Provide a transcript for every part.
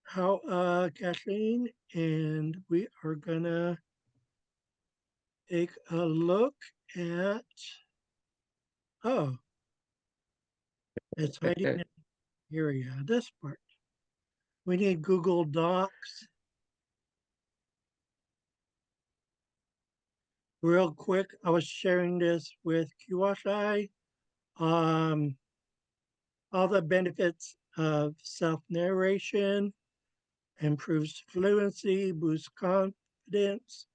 How, Kathleen, and we are gonna take a look at, oh, it's hiding in here, yeah, this part. We need Google Docs. Real quick, I was sharing this with QSI. Um, all the benefits of self-narration, improves fluency, boosts confidence.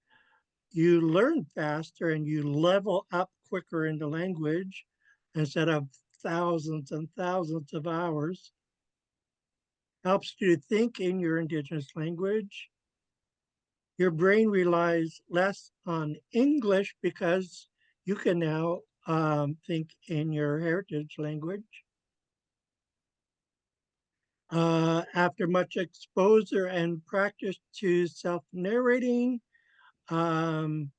You learn faster and you level up quicker in the language instead of thousands and thousands of hours. Helps you to think in your indigenous language. Your brain relies less on English because you can now think in your heritage language. After much exposure and practice to self-narrating, um,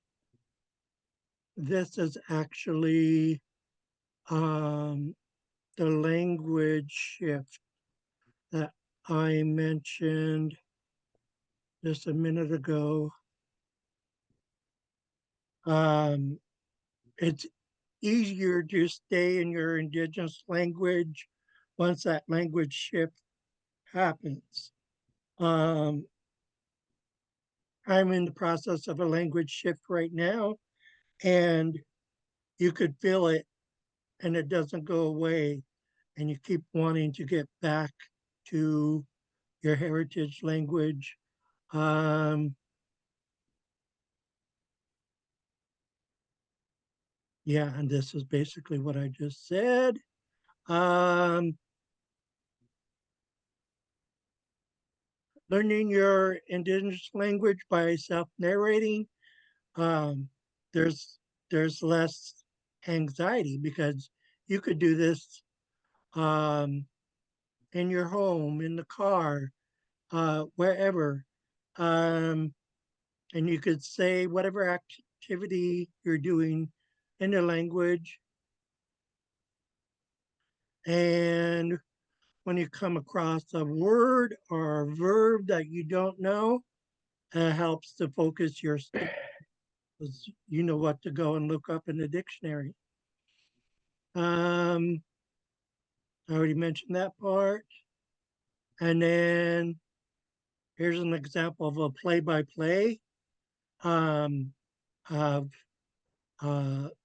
this is actually um, the language shift that I mentioned just a minute ago. Um, it's easier to stay in your indigenous language once that language shift happens. Um, I'm in the process of a language shift right now, and you could feel it and it doesn't go away. And you keep wanting to get back to your heritage language. Um, yeah, and this is basically what I just said. Um, Learning your indigenous language by self-narrating, um, there's less anxiety because you could do this um, in your home, in the car, wherever, um, and you could say whatever activity you're doing in the language. And when you come across a word or a verb that you don't know, it helps to focus your study because you know what to go and look up in the dictionary. I already mentioned that part. And then here's an example of a play-by-play of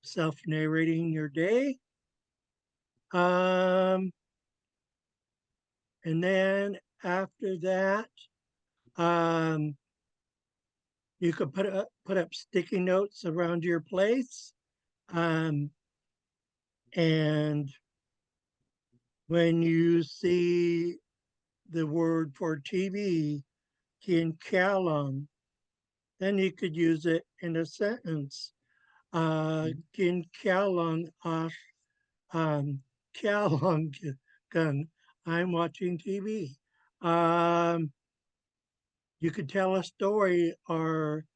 self-narrating your day. Um, and then after that, um, you could put up sticky notes around your place. Um, and when you see the word for TV, kin kalong, then you could use it in a sentence. Kin kalong as kalong gun. I'm watching TV. Um, you could tell a story or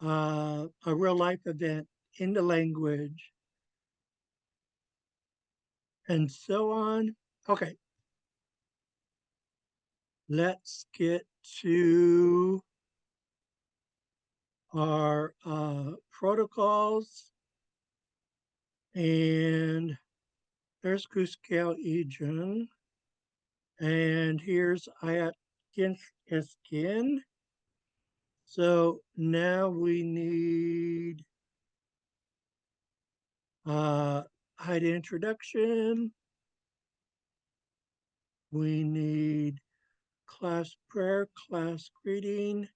a real life event in the language and so on. Okay, let's get to our protocols. And there's Kuskal Ejun. And here's Ayat Gin Eskin. So now we need hide introduction. We need class prayer, class greeting,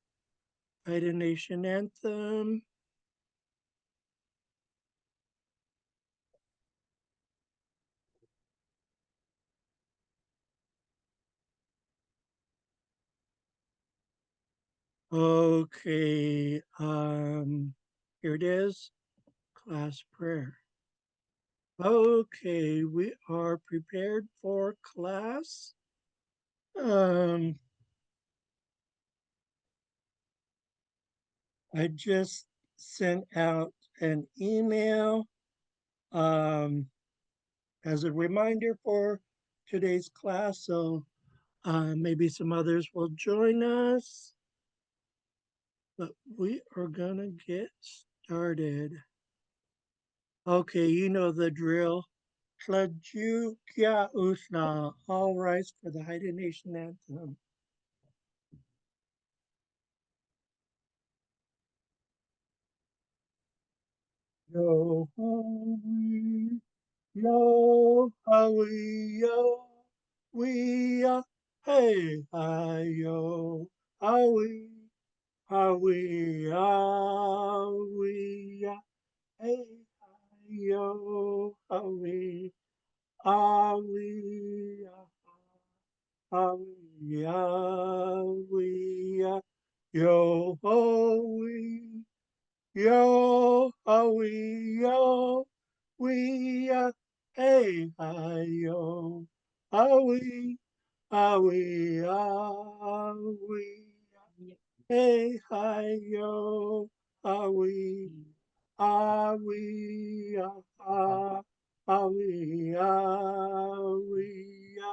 Haida Nation anthem. Okay, here it is, class prayer. Okay, we are prepared for class. Um, I just sent out an email um, as a reminder for today's class. So Maybe some others will join us, but we are gonna get started. Okay, you know the drill. Tlaju Kya Usna. All rise for the Haida Nation anthem. Yo ho we, yo ho we, yo we hey hi yo ho we, ho we hey hi yo ho we, we yo ho we. Yo, yo, we, hey, hi, yo, we, we, hey, hi, yo, we, we, we,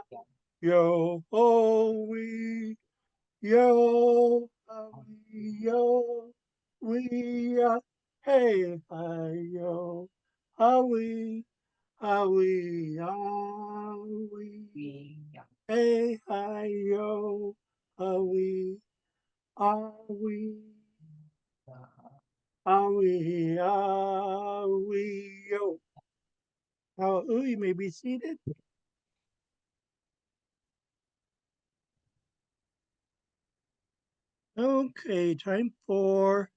yo, we, yo, yo, we, hey, hi, yo, we, hey, hi, yo, we, we, yo. Now, you may be seated. Okay, time for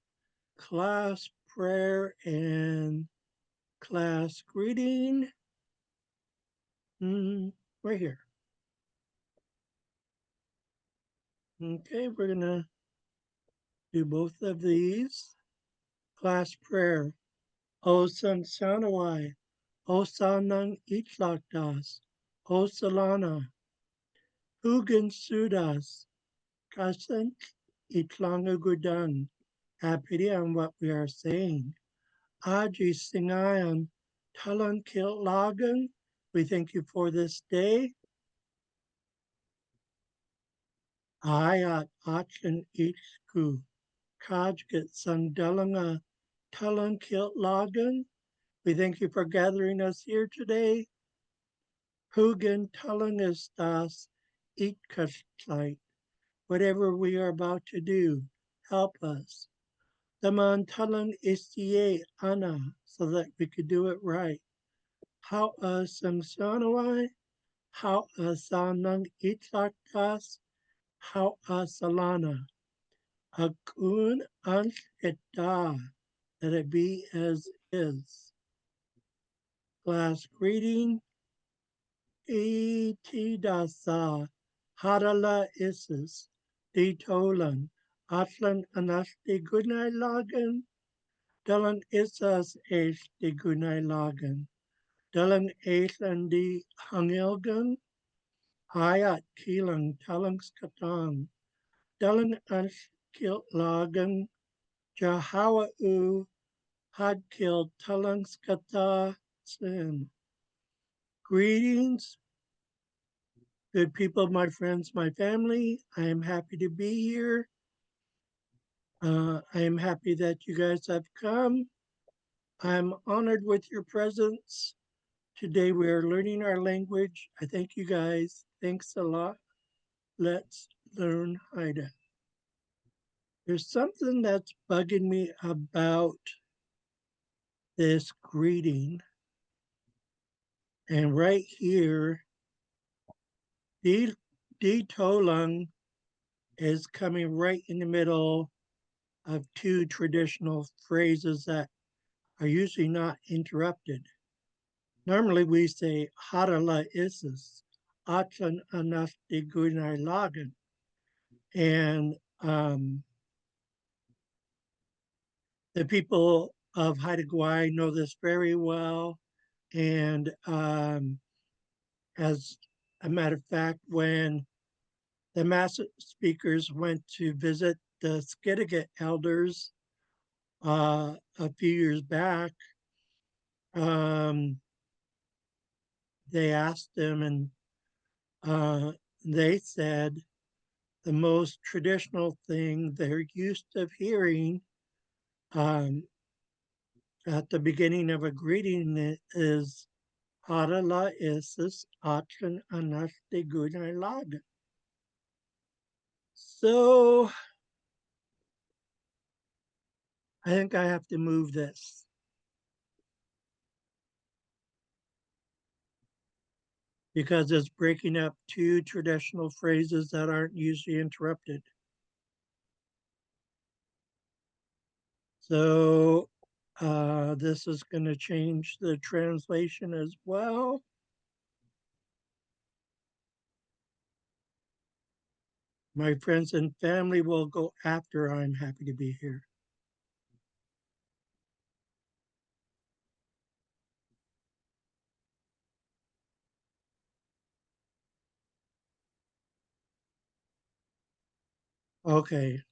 class prayer and class greeting. Right here. Okay, we're gonna do both of these. Class prayer. O San Sanawai, O Sanang Itlakdas, O Salana, Hugan Sudas, Kasan Itlanga Gudan. Happy on what we are saying. Aji Singayan, Talan Kil Lagan. We thank you for this day. Ayat Achan Ichku, Kajgat Sandalanga, Talan Kil Lagan. We thank you for gathering us here today. Hugan Talangistas Itkastlite. Whatever we are about to do, help us. Daman Talan Istie Ana, so that we could do it right. How Samsanawai, how Sanang Itlaktas, how Salana. Akun Anshita, that it be as is. Class greeting. Itidasa Harala Isis Ditolan Atlan Anasti Gunai Lagan Dalan Isas Ace de Gunai Lagan Dalan Ace and di Hangilgan Hayat Kilang Talangskatan Dalan Anskil Lagan Jahawa U Had killed Talangskata Sin. Greetings, good people, my friends, my family. I am happy to be here. I am happy that you guys have come. I'm honored with your presence. Today we are learning our language. I thank you guys. Thanks a lot. Let's learn Haida. There's something that's bugging me about this greeting. And right here, D Tolung is coming right in the middle of two traditional phrases that are usually not interrupted. Normally we say harala isis, atlan anas de gunai lagan. And the people of Haida Gwaii know this very well. And as a matter of fact, when the Mass speakers went to visit the Skidegate elders a few years back, they asked them, and they said the most traditional thing they're used to hearing um, at the beginning of a greeting is Harala is atlan anas de gunai lag. So I think I have to move this because it's breaking up two traditional phrases that aren't usually interrupted. So this is going to change the translation as well. My friends and family will go after I'm happy to be here. Okay,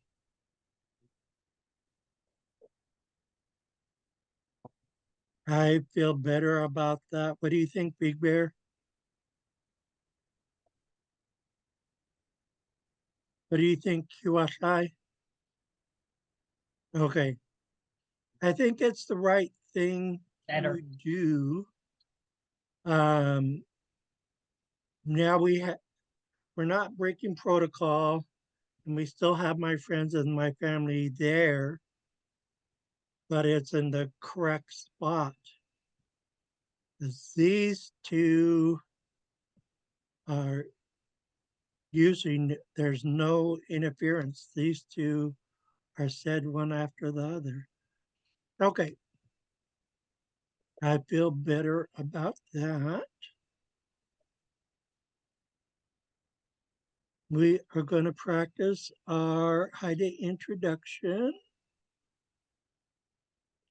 I feel better about that. What do you think, Big Bear? What do you think, Kiwashai? Okay, I think it's the right thing to Better. do. Um, now we're not breaking protocol, and we still have my friends and my family there, but it's in the correct spot. These two are using, there's no interference. These two are said one after the other. Okay, I feel better about that. We are going to practice our Haide introduction.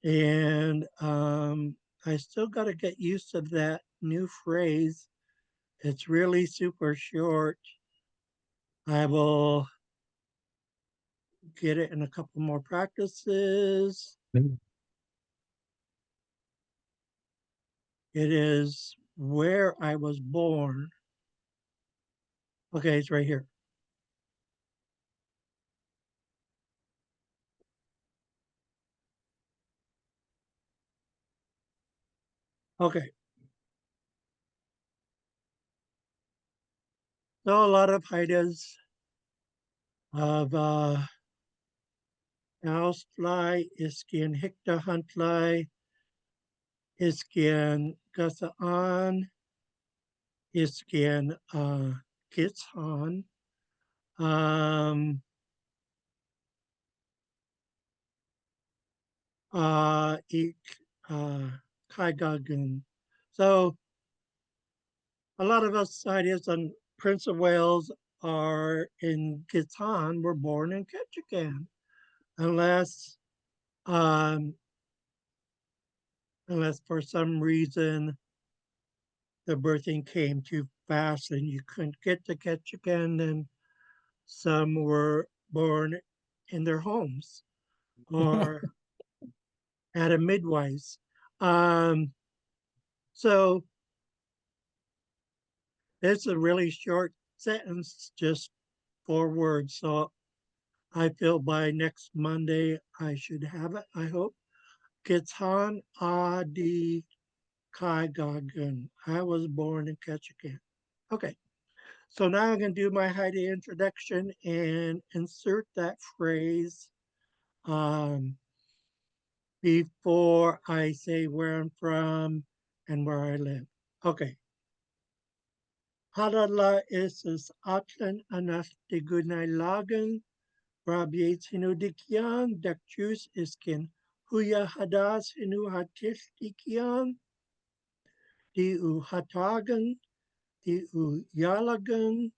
And I still got to get used to that new phrase. It's really super short. I will get it in a couple more practices. It is where I was born. Okay, it's right here. Okay, so a lot of Haidas of Ausfly, Iskian Hicta Huntly, Iskian Gasaan, Iskian Kitsan, um, Ik Kaigagun. So a lot of us Haidas on Prince of Wales are in Gitan, were born in Ketchikan, unless um, unless for some reason the birthing came too fast and you couldn't get to Ketchikan, then some were born in their homes or at a midwives. Um, so it's a really short sentence, just 4 words. So I feel by next Monday I should have it, I hope. Kitan Adi Kaigagun. I was born in Ketchikan. Okay, so now I'm going to do my Haide introduction and insert that phrase um, before I say where I'm from and where I live. Okay. Hadala is Atlan Anas de Gunai Lagen, Rabie Dikian, Dakjus Iskin, Huya Hadas Inu Hatis Dikian, Di U Hatagan, Di U Yalagan,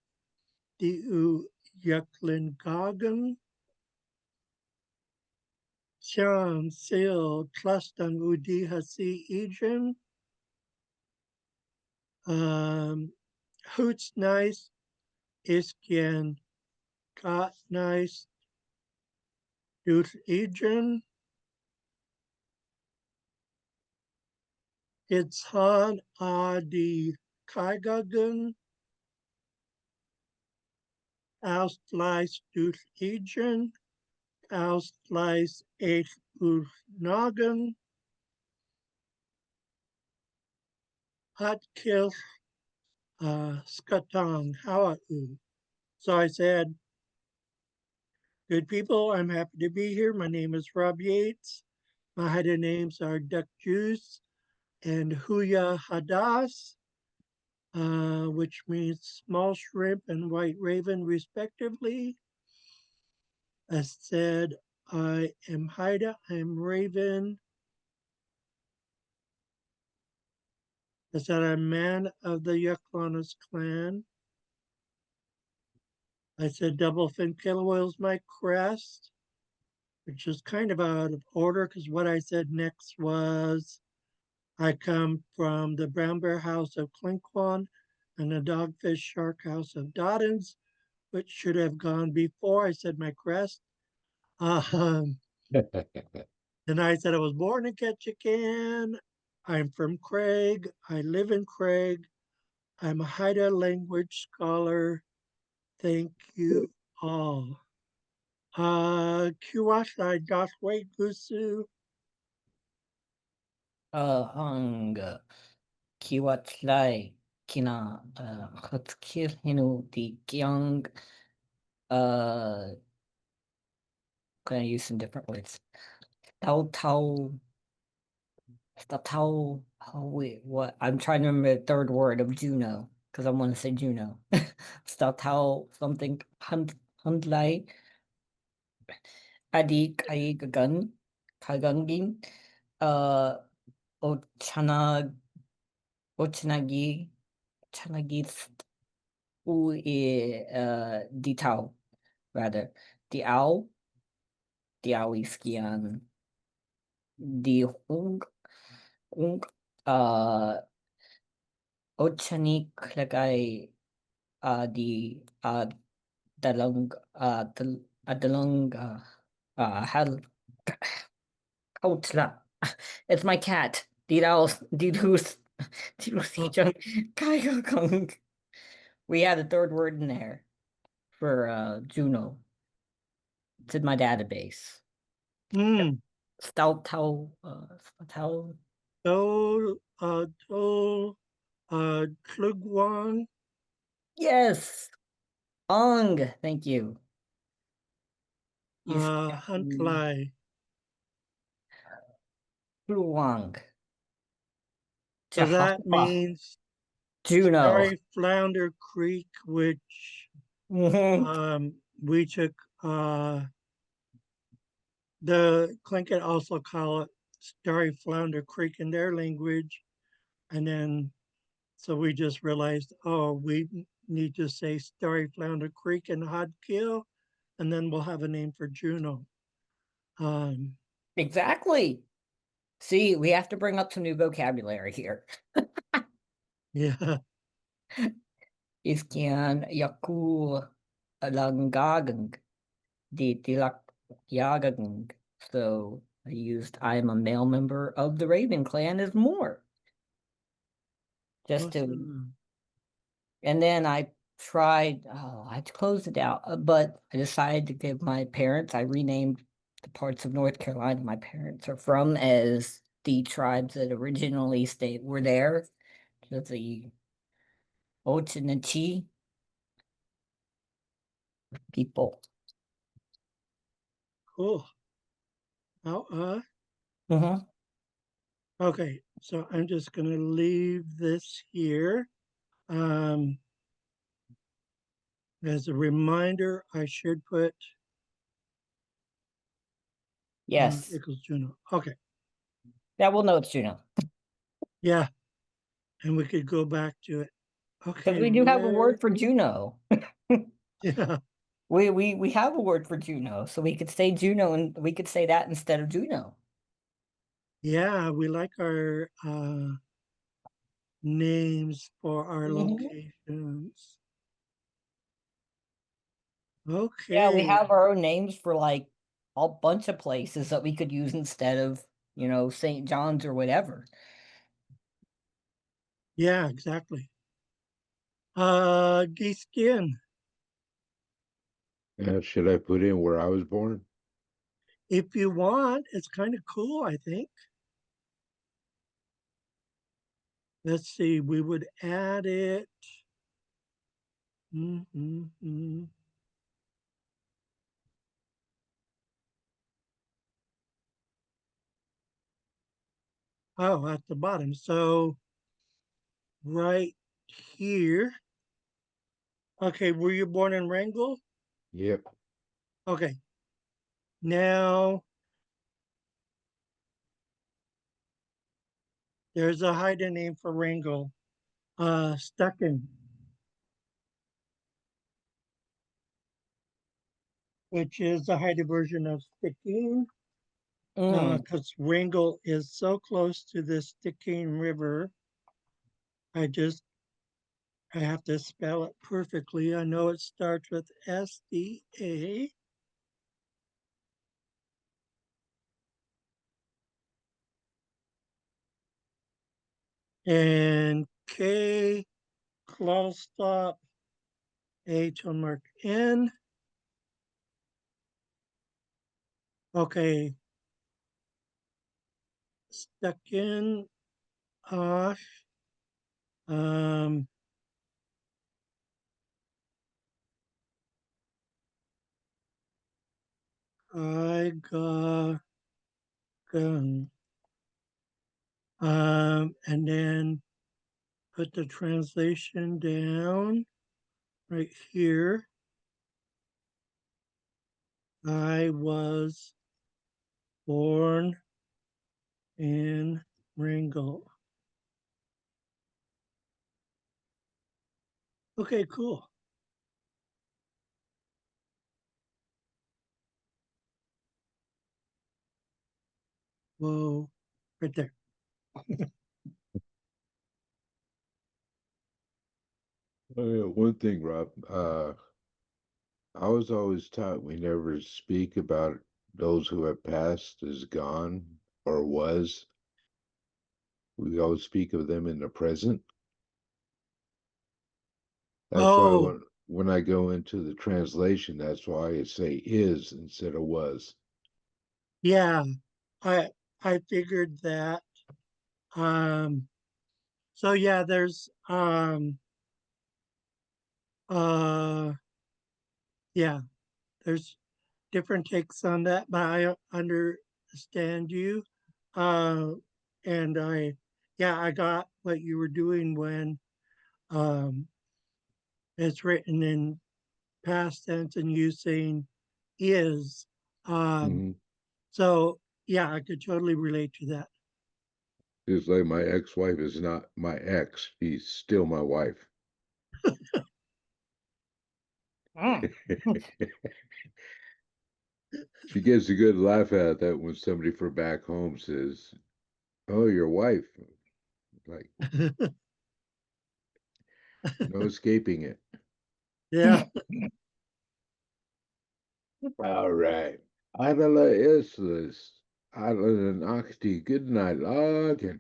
Di U Yaklin Gagan, Sham Sil Tlastan Udi Hasi Ijin, Hoots Nice, Iskian Kat Nice, Dut Ijin, It's Han Adi Kaigagun, Ausgleich durch Egen, Ausgleich durch Nagen, Xaad Kil Skatong, Hawa'u. So I said, good people, I'm happy to be here. My name is Rob Yates. My Haida names are Duck Juice and Huya Hadas, which means small shrimp and white raven, respectively. I said, I am Haida, I'm Raven. I said, I'm man of the Yuklanas clan. I said, double fin killer whale's my crest, which is kind of out of order because what I said next was I come from the brown bear house of Clinquan and the dogfish shark house of Doddins, which should have gone before I said my crest. Um, and I said I was born in Ketchikan. I'm from Craig. I live in Craig. I'm a Haida language scholar. Thank you all. Kiwashai Dashway Gusu. Hung Kiwatlai Kina Hatkil Hinu the Kyung gonna use some different words. Tao Tao Tao wait, what? I'm trying to remember the third word of Juno because I want to say Juno. Tao something Hundlai Adi Kai Gagan Kagangin Ochana Ochanagi Chanagi di Tao rather. Die Au die Auiskian die Hung Ochani Klagai di Dalung Dalung Hal Outla. It's my cat. Didals Didus Didus Kai. We had a third word in there for Juno. It's in my database. Hmm. Stout Tao Tao. Tol, Klugwan, Yes. Ong. Thank you. You Huntlai. Luang. So that Jahapa. means Juno. Starry Flounder Creek, which Mhm. we took the Tlingit also call it Starry Flounder Creek in their language. And then so we just realized, oh, we need to say Starry Flounder Creek and Xaad Kil, and then we'll have a name for Juno. Um, Exactly. See, we have to bring up some new vocabulary here. yeah, Iskian Yaku Alangagang. Di Tilak Yagagang. So I used I'm a male member of the Raven clan as more. Just to awesome. and then I tried I closed it out, but I decided to give my parents I renamed the parts of North Carolina my parents are from as the tribes that originally stayed were there. So the Ochinanchi people. Cool. Oh, Mm-hmm. okay, so I'm just going to leave this here. Um, as a reminder, I should put Yes. equals Juno. Okay, Yeah, we'll know it's Juno. yeah, and we could go back to it. Because Okay, we do have a word for Juno. yeah, We have a word for Juno, so we could say Juno and we could say that instead of Juno. yeah, we like our names for our Mhm. locations. Yeah, we Okay, have our own names for like a bunch of places that we could use instead of, St. John's or whatever. yeah, exactly. Geese skin. Should I put in where I was born? If you want, it's kind of cool, I think. Let's see, we would add it. Mm-hmm. Oh, at the bottom. So right here. Okay, were you born in Wrangell? Yep. Okay. Now there's a hidden name for Wrangell. Stucken, which is the hidden version of Sticking. Mm. Because Wrangell is so close to the Sticking River. I just I have to spell it perfectly. I know it starts with SDA and K close stop H on mark N. Okay, stuck in Osh. Um, I got gun. And then put the translation down right here. I was born in Wrangell. Okay, cool. Whoa, right there. Oh, yeah, one thing, Rob. I was always taught we never speak about those who have passed as gone or was. We always speak of them in the present. That's why Oh, when I go into the translation, that's why I say is instead of was. yeah. I I figured that. Um, so yeah, there's uh yeah, there's different takes on that, but I understand you. Uh, and yeah, I got what you were doing when um, it's written in past tense and you saying is. Um, Mm-hmm. so, yeah, I could totally relate to that. It's like my ex-wife is not my ex; she's still my wife. Mm. She gets a good laugh out of that when somebody from back home says, "Oh, your wife." Like, no escaping it. Yeah. All right. Adela Islas, Adela Nakti, good night, Lagen,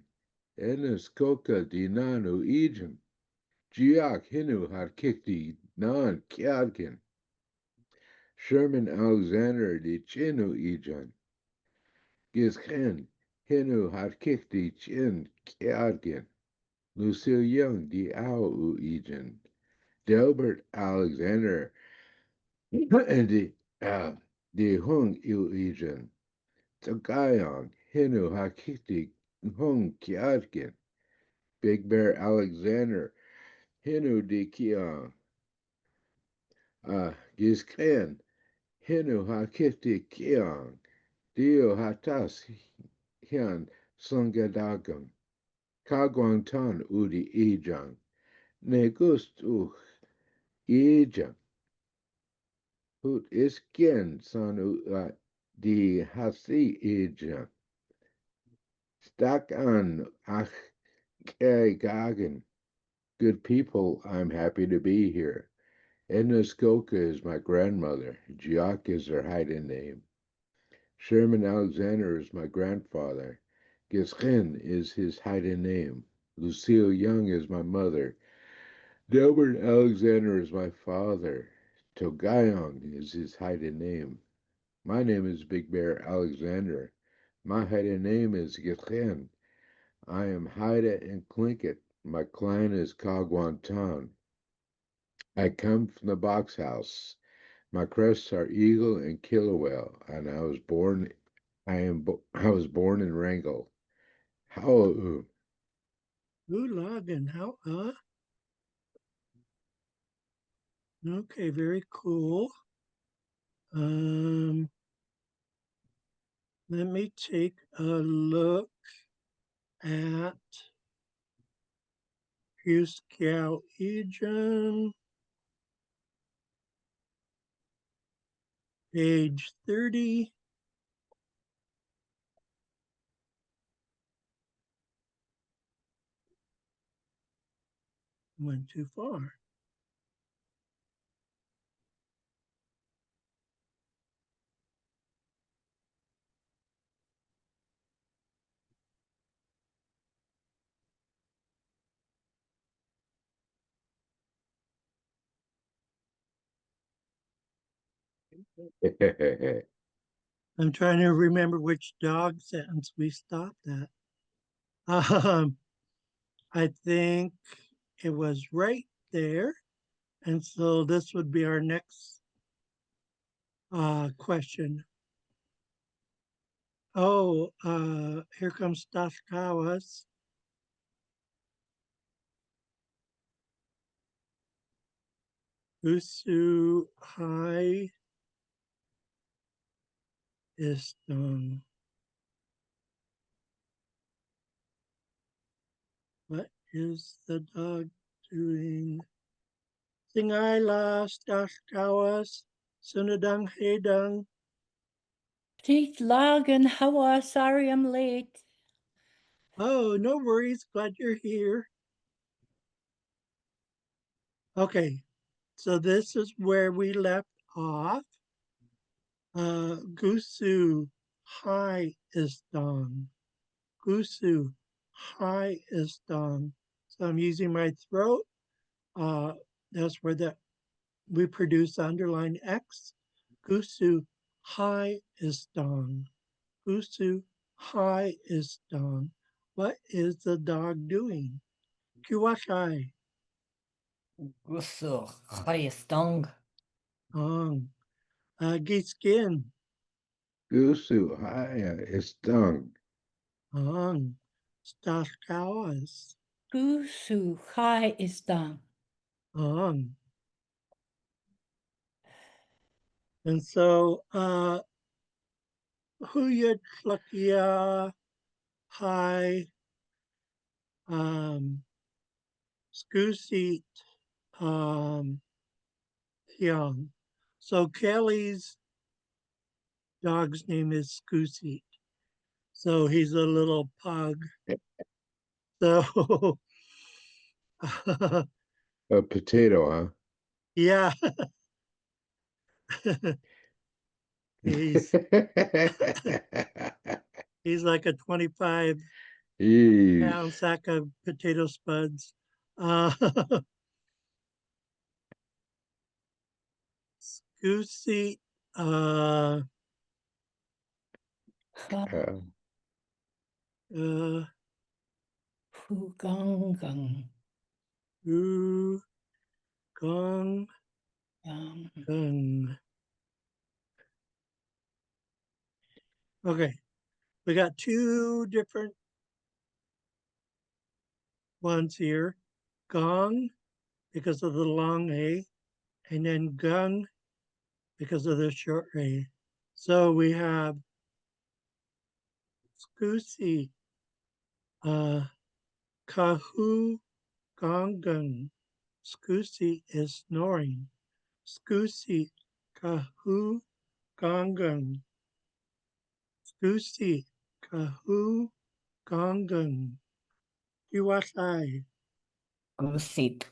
Enes Coca di Nanu Egen, Giak Hinu Harkikti Nan Kiadkin, Sherman Alexander di Chinu Ejan, Gizken Hinu Harkikti Chin Kiadkin, Lucille Young di Au Ejan, Delbert Alexander and the Hung Il Ejan. Tagayong, Hinu Hakiti, Hung Kiadkin, Big Bear Alexander, Hinu di Kiang, Gizkan, Hinu Hakiti Kiang, Dio Hatas Hian Sungadagam, Kagwantan Udi Ijang, Negust Ijang, Hut Iskien Sanu di Hasi Ijang, Stak an Ach Gagan. Good people, I'm happy to be here. Edna Skoka is my grandmother. Giak is her hidden name. Sherman Alexander is my grandfather. Giskin is his hidden name. Lucille Young is my mother. Delbert Alexander is my father. Togayong is his hidden name. My name is Big Bear Alexander. My hidden name is Gitchen. I am Haida and Clinket. My clan is Kagwantan. I come from the box house. My crests are eagle and killer whale, and I was born in Wrangell. How Ulagan, how okay, very cool. Um, let me take a look at Huscow Ejim, page 30. Went too far. I'm trying to remember which dog sentence we stopped at. I think it was right there. And so this would be our next question. Oh, here comes Stashkawas. Usu Hai is what is the dog doing? Singaila Stashkawas, Sunadang Hedang. Please log and how sorry I'm late. Oh, no worries. Glad you're here. Okay, so this is where we left off. Gusu Hai is dong. Gusu Hai is dong. So I'm using my throat. That's where we produce underline X. Gusu Hai is dong. Gusu Hai is dong. What is the dog doing? Kiwashai. Gusto, stung. Dong. Giskin. Gusu Haya is stung. Dong. Stashkawas. Gusu, hi is done. Dong. And so, Huyat Klakia Hai Skusit Hyung. So Kelly's dog's name is Skusit. So he's a little pug. So A potato, yeah, he's huh? he's like a 25 Jeez. pound sack of potato spuds. Uh, Skusit uh, Uh, uh, Hugangang. Gu Gong Gung. Okay, we got two different ones here. Gong because of the long A, and then gung because of the short A. So we have Skusi, Kahu Gong Gung. Skusi is snoring. Skusi, Kahu Gong Gung. Skusi, Kahu Gong Gung. Iwasai. Gusit,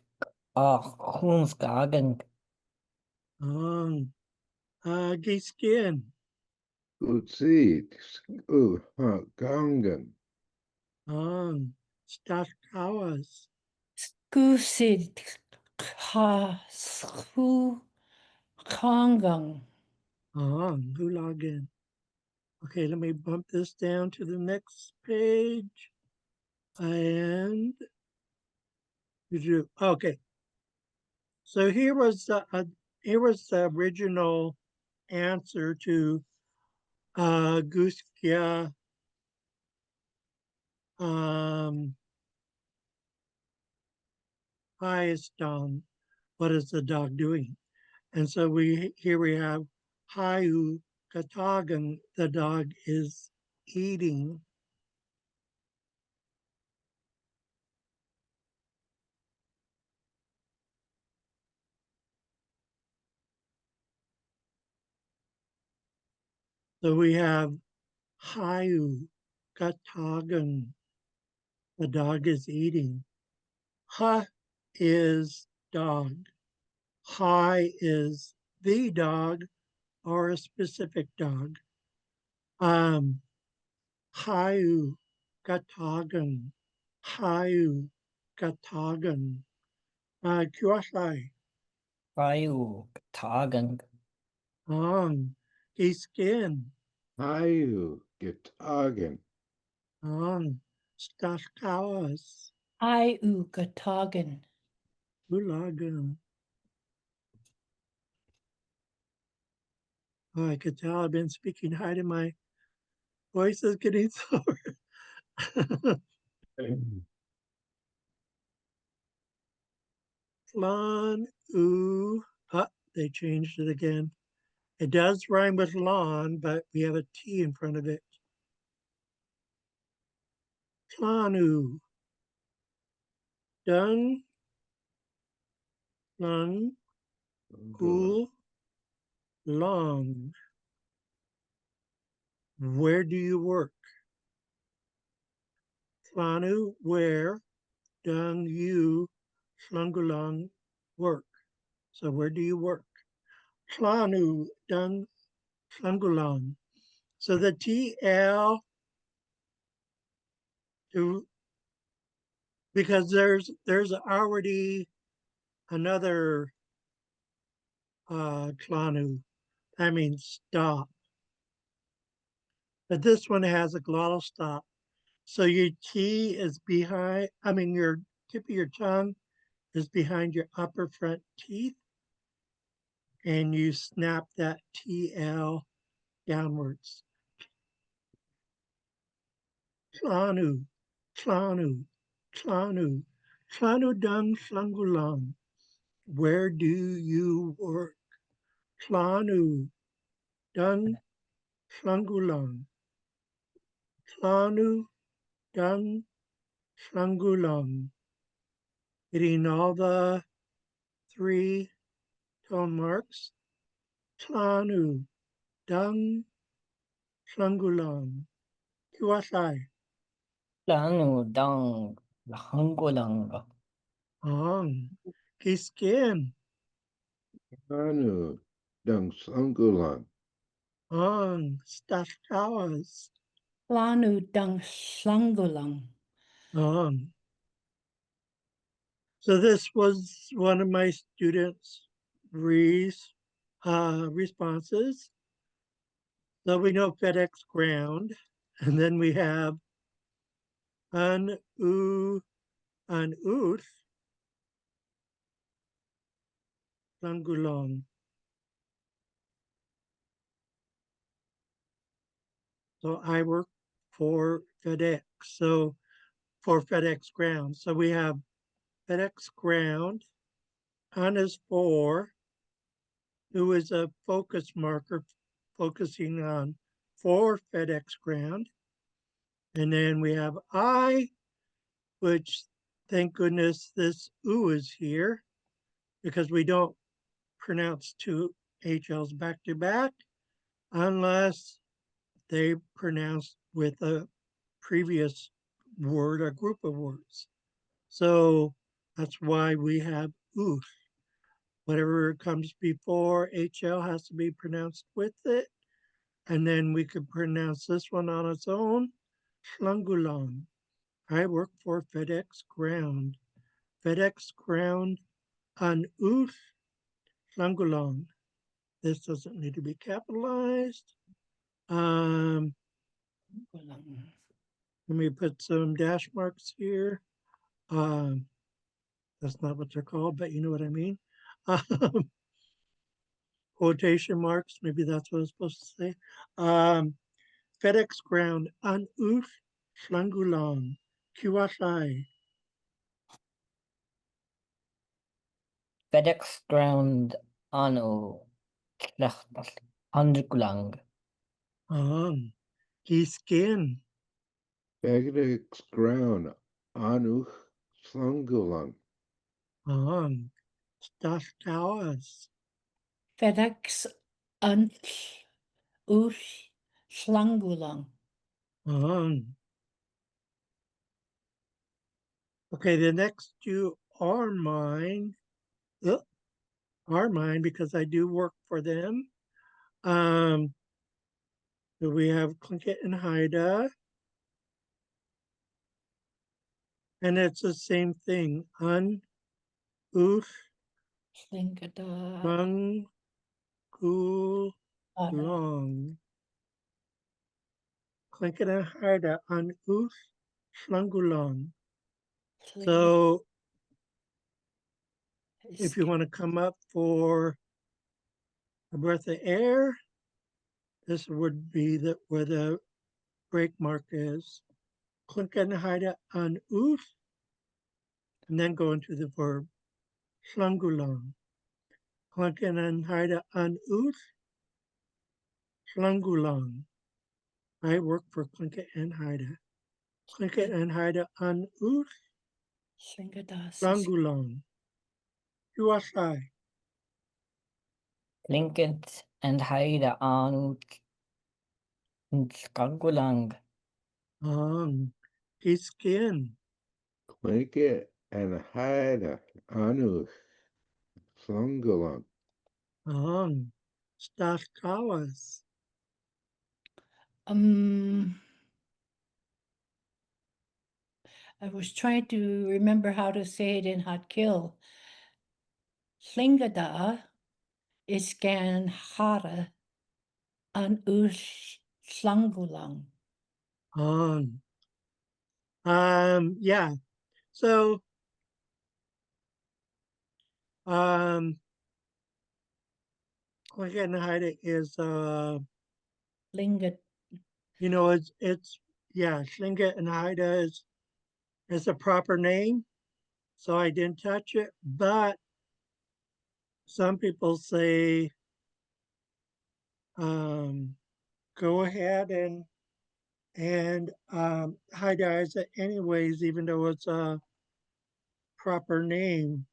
Hunskagen. Ong. Giskin. good seed. Gongan. Ong. Stashkawas. Gusit, ha, sku, Tongang. Gulagan. Okay, let me bump this down to the next page. And okay. So here was the original answer to Guskia Hayastan. What is the dog doing? And so here we have Hayu Katagan, the dog is eating. So we have Hayu Katagan, the dog is eating. Ha is dog. Hi is the dog or a specific dog. Hayu Katagan. Hayu Katagan. Kuashai. Rayu. Tagang. Skin. Hayu Gitagan. Stashkawas. Gatagan. Ulagan. Oh, I could tell I've been speaking high to my voice is getting sore. Lawn, ooh. They changed it again. It does rhyme with lawn, but we have a T in front of it. Planu. Dun, lun, cool, long. Where do you work? Planu, where, dun, you, slungulang, work. So where do you work? Planu, dun, slungulang. So the TL, because there's already another klanu, that means stop. But this one has a glottal stop. So your T is behind, your tip of your tongue is behind your upper front teeth, and you snap that TL downwards. Klanu, klanu, klanu, klanu dung slungulang. Where do you work? Klanu dung slungulang. Klanu dung slungulang. Hitting all the three tone marks. Klanu dung slungulang. Kuasai. Lanu dang. Lahanggulang. Ong. Kiskin. Anu Dung Sungulang. Ong. Stashkawas. Lanu dang slanggulang. Ong. So this was one of my students' responses. So we know FedEx ground, and then we have an uth, Langulong. So I work for FedEx. So for FedEx ground. So we have FedEx ground. An is for, who is a focus marker focusing on for FedEx ground. And then we have I, which thank goodness this U is here because we don't pronounce two HLs back to back unless they pronounce with a previous word or group of words. So that's why we have oof. Whatever comes before HL has to be pronounced with it. And then we could pronounce this one on its own, Schlungulang. I work for FedEx Ground. FedEx Ground an Uth Schlungulang. This doesn't need to be capitalized. Let me put some dash marks here. That's not what they're called, but you know what I mean. Quotation marks, maybe that's what I was supposed to say. FedEx ground an uch Schlangulang, QSI. FedEx ground ano Undergulang. Giskin. FedEx ground Anuch Slungulang. Stastawas. FedEx Ush Schlangulang. Okay, the next two are mine. Are mine because I do work for them. So we have Klinkit and Haida. And it's the same thing. Un, uch, Slingada. lung, cool, Ada. long. Klinkit and Haida. Un, uch, Schlangulong. So if you want to come up for a breath of air, this would be where the break mark is. Klinkit and Haida an uch, and then go into the verb. Schlangulong. Klinkit and Haida an uch, Schlangulong. I work for Klinkit and Haida. Klinkit and Haida an uch, Slingada. Schlangulong. QSI. Linked and Haida anu Skaggulang. Giskin. Klinkit and Haida Anuch Slungulang. Staskawas. I was trying to remember how to say it in Xaad Kil. Slingada iskan hara an Ush Schlangulang. Yeah. So Klinkit and Haida is Lingat. you know, it's yeah, Schlinget and Haida is a proper name. So I didn't touch it, but some people say go ahead and hydize it anyways, even though it's a proper name.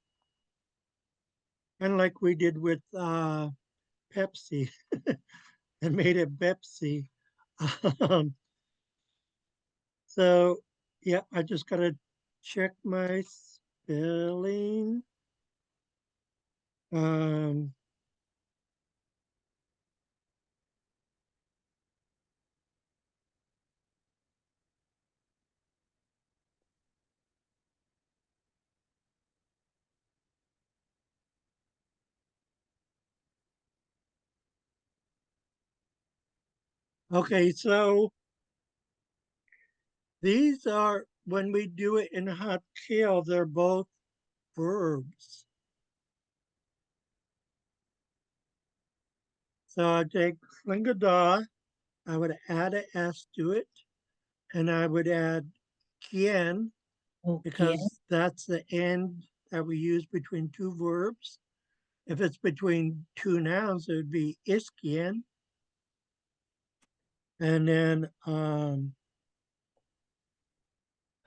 And like we did with Pepsi and made it Pepsi. So yeah, I just gotta check my spelling. Okay, so these are, when we do it in Xaad Kil, they're both verbs. So I take Slingada, I would add an S to it, and I would add kien, because that's the end that we use between two verbs. If it's between two nouns, it would be iskien. And then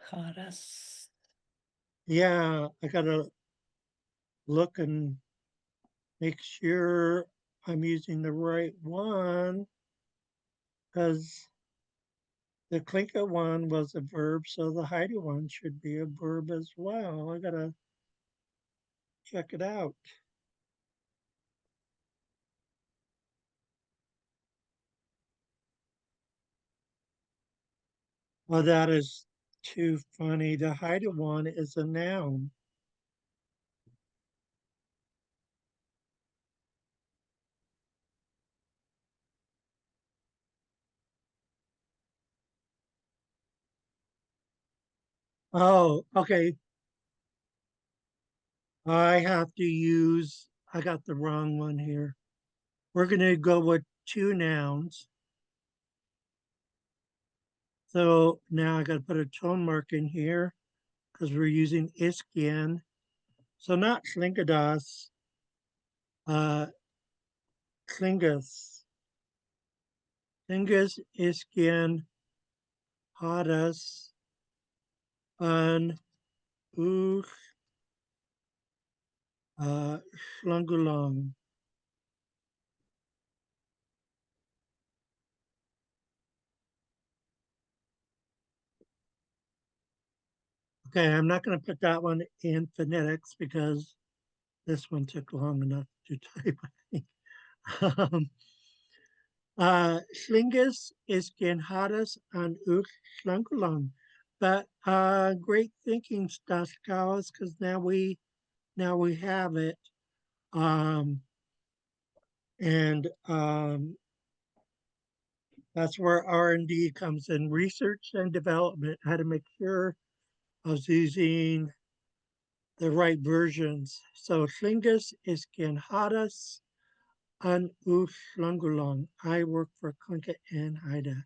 Haras. yeah, I gotta look and make sure I'm using the right one, because the Klinka one was a verb, so the Haida one should be a verb as well. I gotta check it out. Oh, that is too funny. The Haida one is a noun. Oh, okay. I have to use, I got the wrong one here. We're going to go with two nouns. So now I got to put a tone mark in here because we're using iskian. So not slingadas, klingas. Klingas, iskian, hadas, an, uch, shlungulong. Okay, I'm not going to put that one in phonetics because this one took long enough to type, I think. Schlingus is Genhadas and Uch Schlankulang. But great thinking, Stashkawas, because now we have it. Um, and that's where R&D comes in, research and development, how to make sure I was using the right versions. So Schlingus is Genhadas and Uch Schlankulang. I work for Kunka and Haida.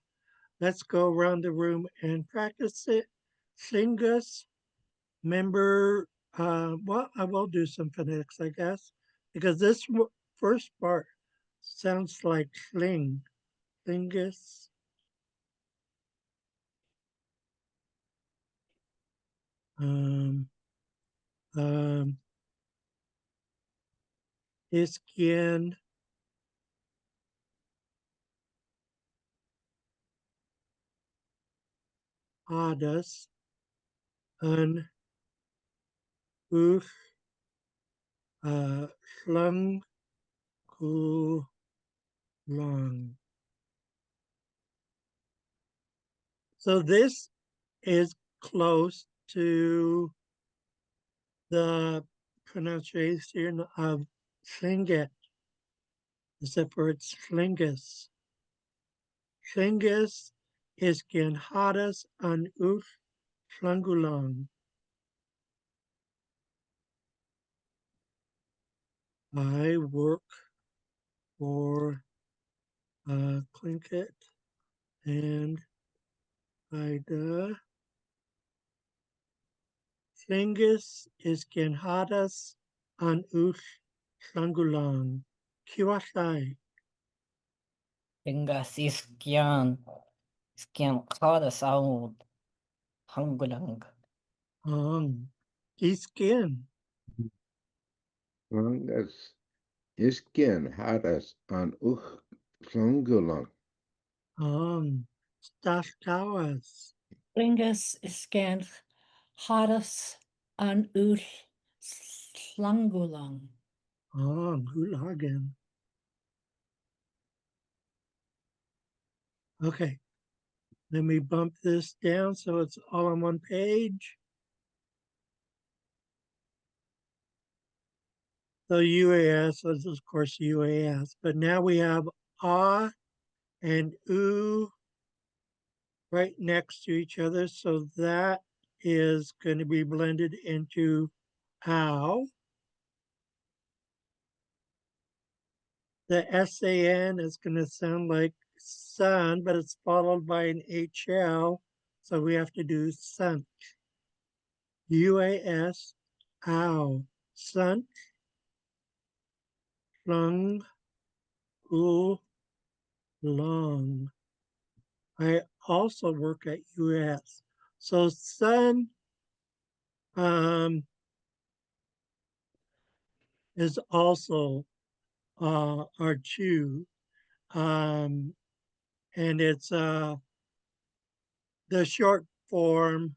Let's go around the room and practice it. Slingus, member, well, I will do some phonetics, I guess, because this first part sounds like sling. Slingus, um, um, iskian, hadas, un, uch, schlung, ku, long. So this is close to the pronunciation of Slinget, except for it's Schlingus. Schlingus is Genhadas an Uch Schlangulang. I work for Clinket and Ida. Schlingus is Genhadas an Uch Schlangulang. Kiwashai. Tinga iskian kada sound hangulang. Iskin. Langas isken hadas an uchlungulang. Stashkawas. Ringus iskan hadas an ut slangulang. Hulagan. Okay, let me bump this down so it's all on one page. So UAS is of course UAS, but now we have ah and oo right next to each other. So that is going to be blended into ow. The SAN is going to sound like sun, but it's followed by an HL. So we have to do sun. UAS, ow, sun, lung, cool, long. I also work at US. So sun is also our chew. And it's the short form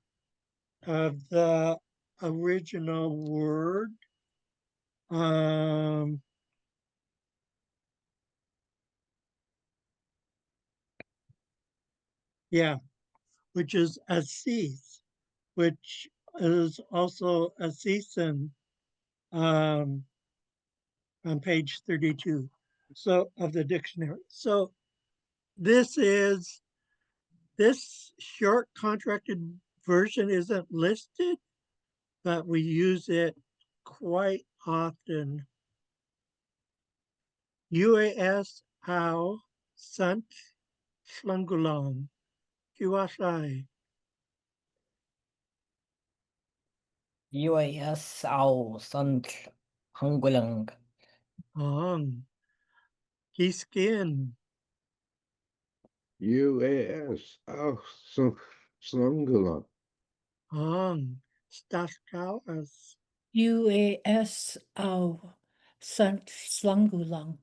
of the original word. Um, yeah, which is Assis, which is also a season on page 32 so of the dictionary. So this is this short contracted version isn't listed, but we use it quite often. UAS Ao Sant Slungulang QSI. UAS Ao Sant Hanggulang. Kiskin. UAS. Oh, Slungalang. Staskawas. UAS Au Sant Slungulang.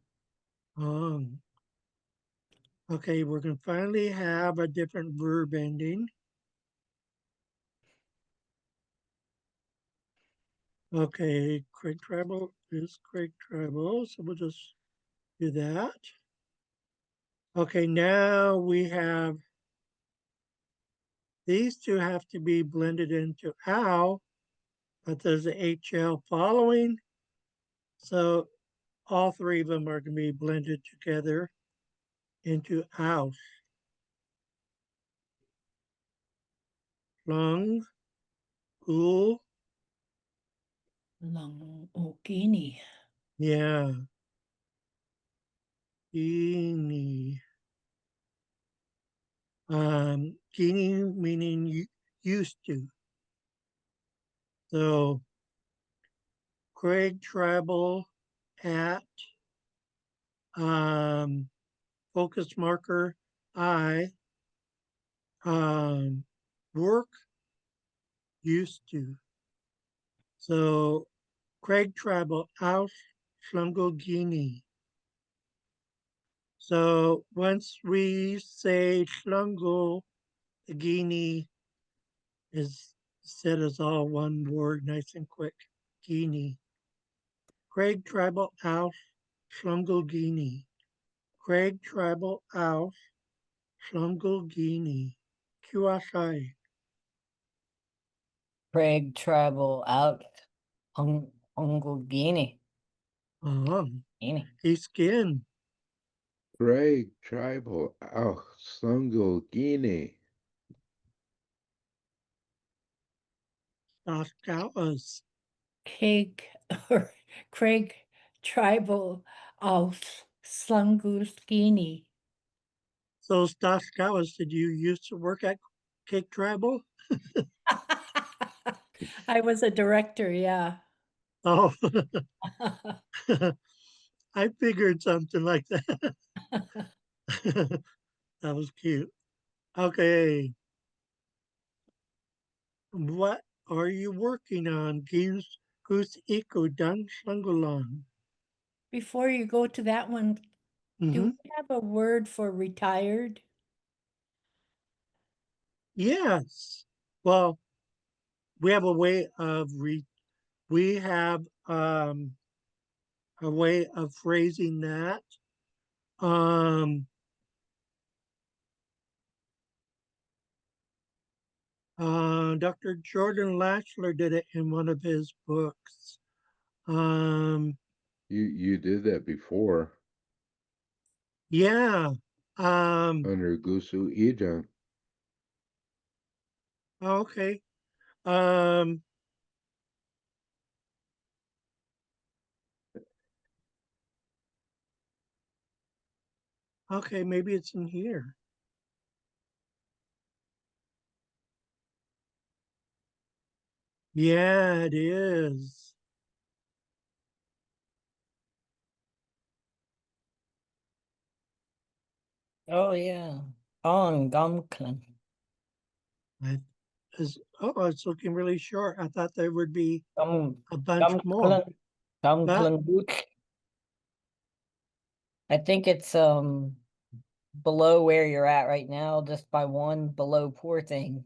Okay, we're going to finally have a different verb ending. Okay, Craig Treble is Craig Treble, so we'll just do that. Okay, now we have these two have to be blended into ow, but there's a HL following. So all three of them are going to be blended together into house. Lung, cool, Lang Ogini. yeah. Gini. Gini meaning used to. So Craig Tribal at focus marker I work used to. So Craig Tribal aus Schlungel. So once we say Schlungel, the Guinea is said as all one word, nice and quick. Guinea. Craig Tribal aus Schlungel. Craig Tribal aus Schlungel. QSI. Craig travel out Hungulgini. Guinea. He's skin. Craig Tribal. Oh, Slungal Staskawas. Craig Tribal Au Slunguskini. So Staskawas, did you used to work at Cake Tribal? I was a director, yeah. Oh, I figured something like that. That was cute. Okay. What are you working on? Goose Iko Dan Shangulan. Before you go to that one, do we have a word for retired? Yes. Well, we have a way of we have a way of phrasing that. Dr. Jordan Latchler did it in one of his books. You did that before. Yeah. Under Gusu Ijang. Okay. Okay, maybe it's in here. Yeah, it is. Oh yeah. On Gumklan. It's looking really short. I thought there would be Gum a bunch more. Gumklan Boot. I think it's below where you're at right now, just by one below poor thing.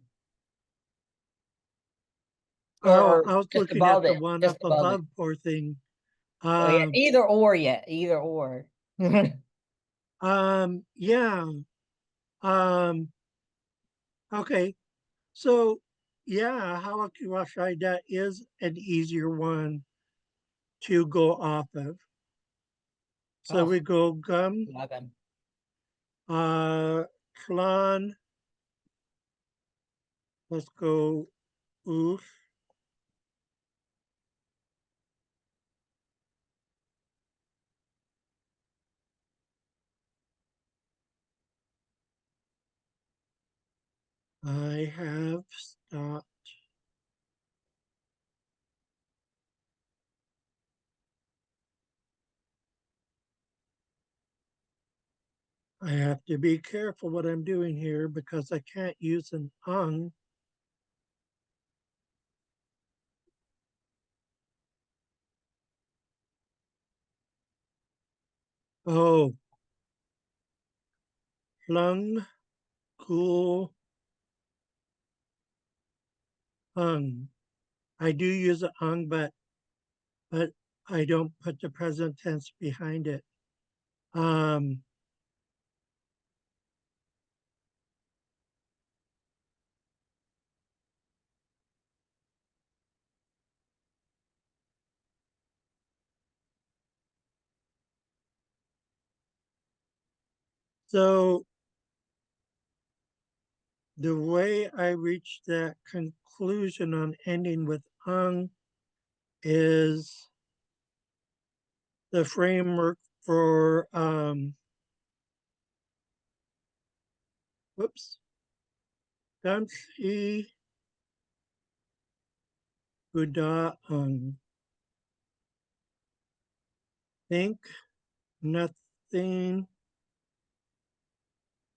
Oh, Or I was just looking at above the it. one Just up above it. above, poor thing. Oh yeah. Either or yet. Either or. Yeah. Okay. So, yeah, Hawakiwashaida is an easier one to go off of. So Oh, we go gum, Lagan. flan, Let's go oof. I have stopped. I have to be careful what I'm doing here because I can't use an ung. Oh, lung, cool, ung. I do use an ung, but I don't put the present tense behind it. Um, so the way I reach that conclusion on ending with ung is the framework for whoops, Gamsi Buddha ung. Think nothing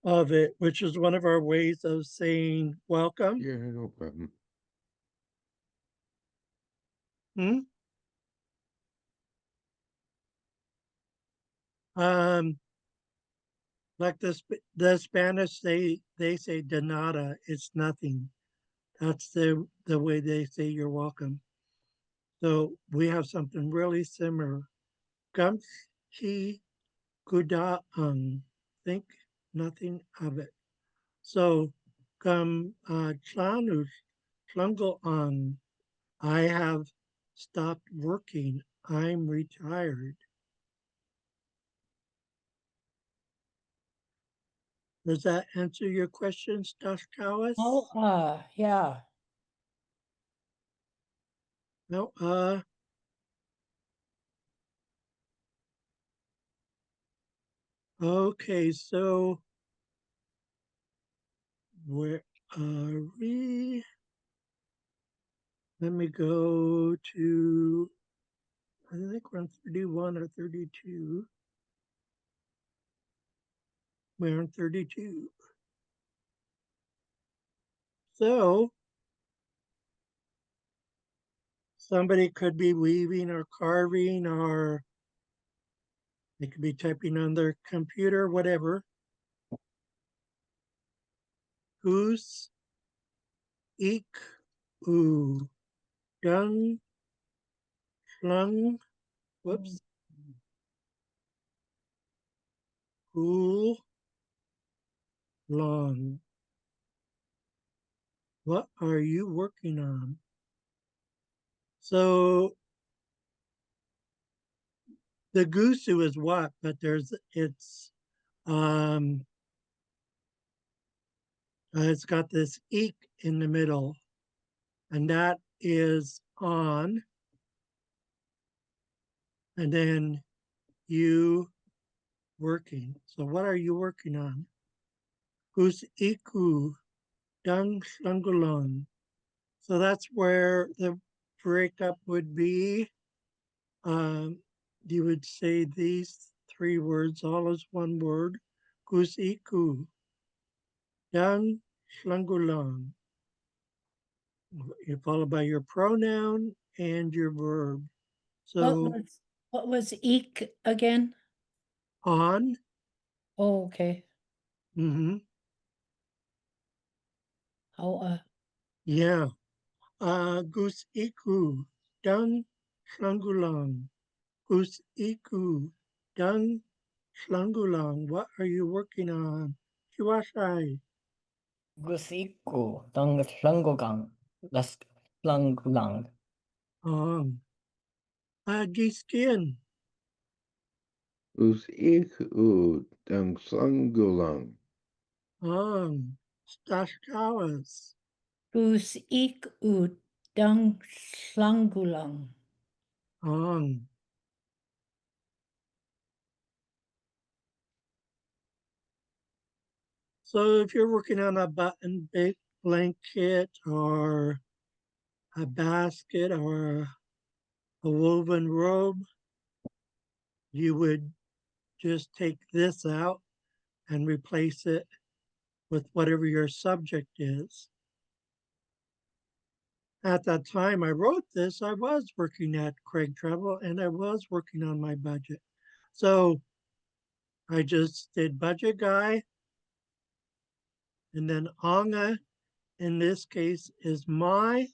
of it, which is one of our ways of saying welcome. Yeah, no problem. Hmm? Like the Spanish, they say de nada, it's nothing. That's the way they say you're welcome. So we have something really similar. Gamsi Buddha ung. Think nothing of it. So Chlanus Klungal ung. I have stopped working. I'm retired. Does that answer your question, Stashkawas? Oh, yeah. No, okay, so where are we? Let me go to, I think we're on 31 or 32. We're on 32. So somebody could be weaving or carving, or they could be typing on their computer, whatever. Who's ik u dung flung whoops cool long. What are you working on? So the gusu is what, but um it's got this eek in the middle, and that is on, and then you working. So what are you working on? Who's iku dung slungulon. So that's where the breakup would be. Um, you would say these three words all as one word. Kus iku, dung slungulon. You're followed by your pronoun and your verb. What So was what was eek again? on, Oh, okay. mm-hmm, Oh, yeah. Gus iku, dung slungulon. Gus iku, dung slungulon. What are you working on? Kiwashai. Gusiku, dang slangogang, las langlang. On. Giskin. Us ik u dung slungulang. On. Stashkawas. Gus ik u dang slangulang. Ong. So if you're working on a button blanket or a basket or a woven robe, you would just take this out and replace it with whatever your subject is. At that time I wrote this, I was working at Craig Travel and I was working on my budget. So I just did budget guy, and then Anga in this case is my,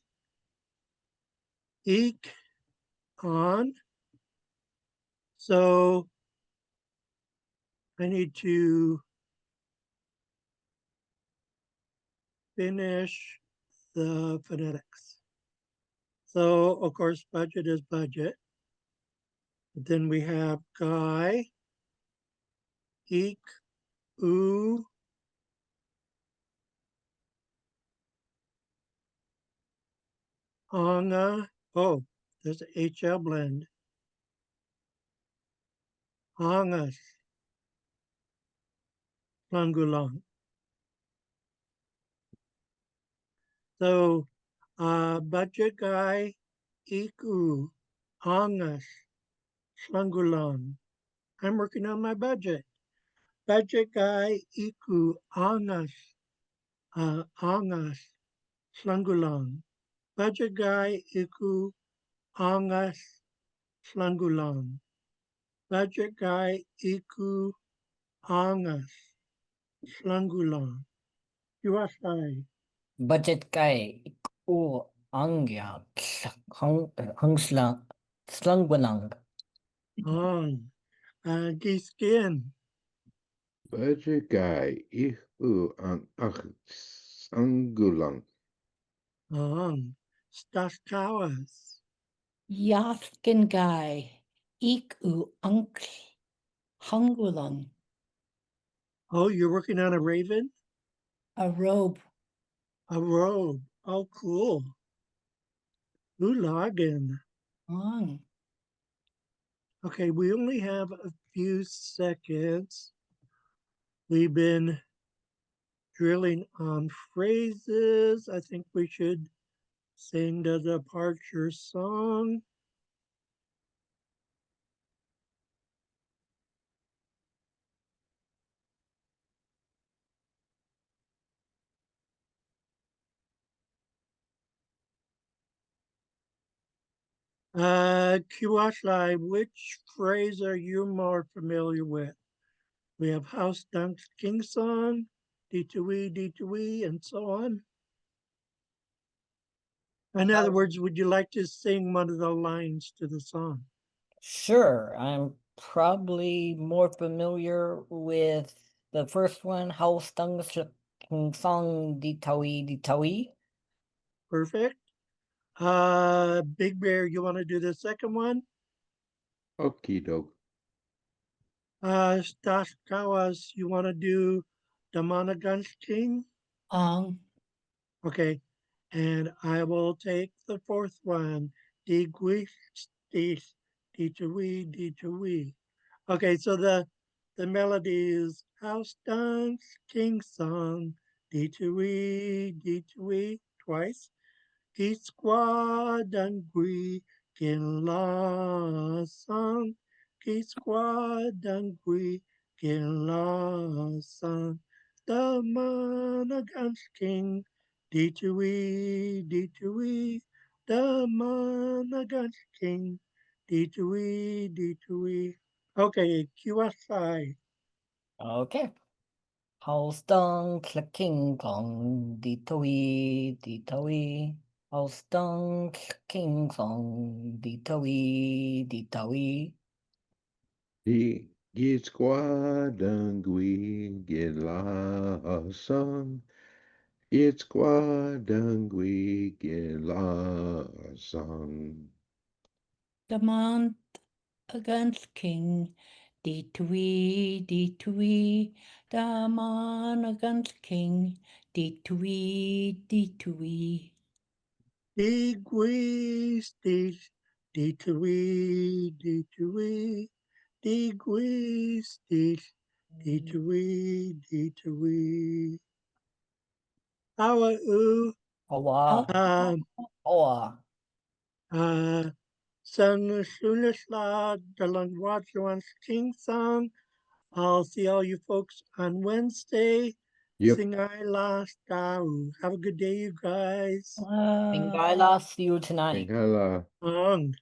eek, on. So I need to finish the phonetics. So of course budget is budget. But then we have guy, eek, oo, anga. Oh, there's an HL blend. Angas, langulang. So budget guy, iku, angas, langulang. I'm working on my budget. Budget guy, iku, angas, angas, langulang. Budget guy, iku, angas, langulang. Budget guy, iku, angas, langulang. Yuasai. Budget guy, u angya, hangslang, slangwalang. Ang. Giskin. Budget guy, ich u ang ach sangulang. Ang. Staskawas. Yathkin guy, ik u uncle, hungulang. Oh, you're working on a raven? A robe. A robe. Oh, cool. Ulagan. Ang. Okay, we only have a few seconds. We've been drilling on phrases. I think we should sing the departure song. Kiwashai, which phrase are you more familiar with? We have House Dunk's King Song, D2E, and so on. In other words, would you like to sing one of the lines to the song? Sure, I'm probably more familiar with the first one, haustang song di tawi. Perfect. Big Bear, you want to do the second one? Okie doke. Stashkawas, you want to do Damanagun's King? Ang. Okay. And I will take the fourth one. Digwish, D2E. Okay, so the melody is House Dance, King Song, D2E, twice. Kisquadangui kin la song, Kisquadangui kin la song. The man against king, D2E, the man against king, D2E. Okay, QSI. Okay. Haustang king song di tawi. Haustang king song di tawi. He gets squadangui get la song. It's squadangui get la song. Demand against king. D2E. Demand against king. Dee to wee, dee to wee. Digwees, dee to wee, dee to wee. Digwees, dee to wee, dee to wee. Awa oo, Awa, awa. Sun Shunisla, the Lundwajuans King Song. I'll see all you folks on Wednesday. Yep. Sing I last. Have a good day, you guys. Tingala, see you tonight. Tingala. Song.